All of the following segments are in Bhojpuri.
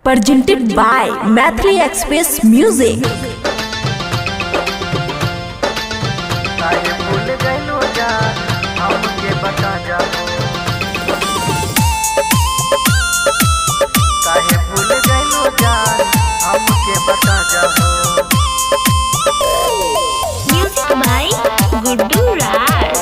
presented by Mathri Express Music. Music by Guddu Raj.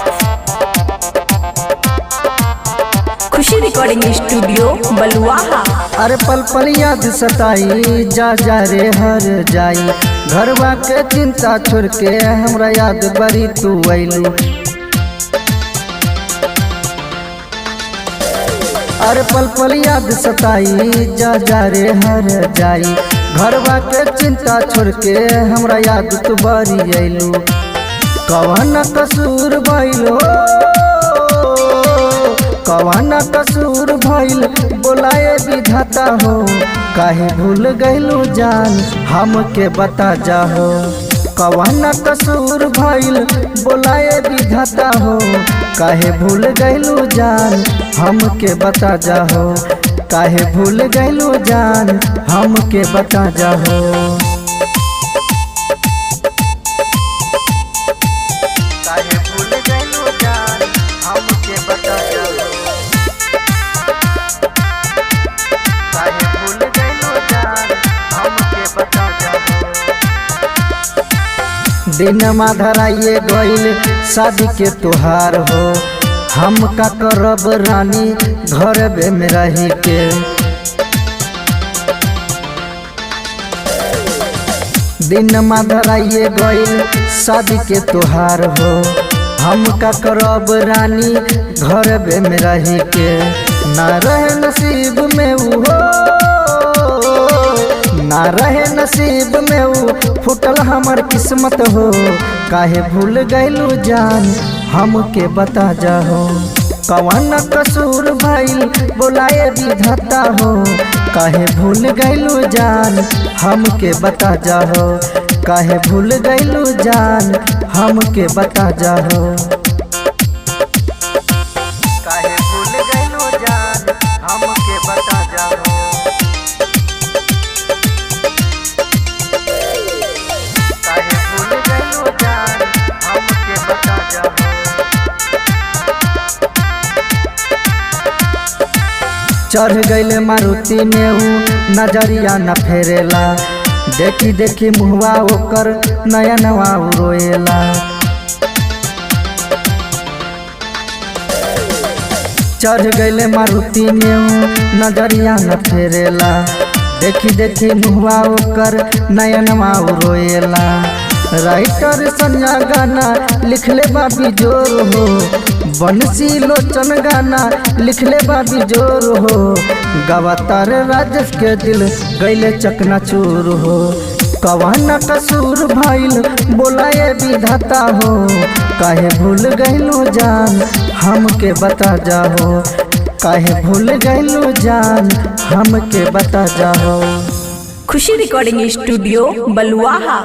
Khushi recording studio Baluaha. अरे पल पल याद सताई जा जा रे हर जाई, घरवा के चिंता छोड़ के हमरा याद बड़ी तू आइलू। अरे पल पल याद सताई जा जा रे हर जाई, घरवा के चिंता छोड़ के हमरा याद तू बड़ी आइलू। कवन कसूर भइलो, कवन कसूर भइल बोलाए विधाता हो, काहे भूल गइलू जान हमके बता जाहो। कवन कसूर भइल बोलाए विधाता हो, काहे भूल गइलू जान हमके बता जाहो। काहे भूल गइलू जान हमके बता जाहो। काहे भूल गइलू जान हमके बता जाहो। काहे भूल गइलू जान हमके बता जाहो। दिन धराइए गइल शादी के त्योहार हो, हम का करब रानी घर में रही के। दिन धराइए गइल शादी के त्योहार हो, हम का करब रानी घर में रही के। ना रहे नसीब में वो, ना रहे नसीब में वो, फुटल हमर किस्मत हो। काहे भूल गइलू जान हमके बता जाहो। कवन कसूर भइल बोलाए विधाता हो, काहे भूल गइलू जान हमके बता जाहो। काहे भूल गइलू जान हमके बता जाहो। काहे भूल गइलू जान हमके बता जाहो। काहे भूल गइलू जान हमके बता जाहो। चढ़ गइले मारुति में ऊ नजरिया न फेरेला, देखी देखी मुहवा ओकर नया नवा रोएला। चढ़ गइले मारुति में ऊ नजरिया न फेरेला, देखी देखी मुहवा ओकर नया नवा रोएला। राइटर संजय गाना लिखले बाबी जोर हो, बंसी लोचन गाना लिखले बाबी जोर हो। गवातार राजेश के दिल गइले चकनाचूर हो। कवन कसूर भइल बोलाए विधाता हो, काहे भूल गइलू जान हमके बता जाहो। काहे भूल गइलू जान हमके बता जाहो। खुशी रिकॉर्डिंग स्टूडियो बलुआहा।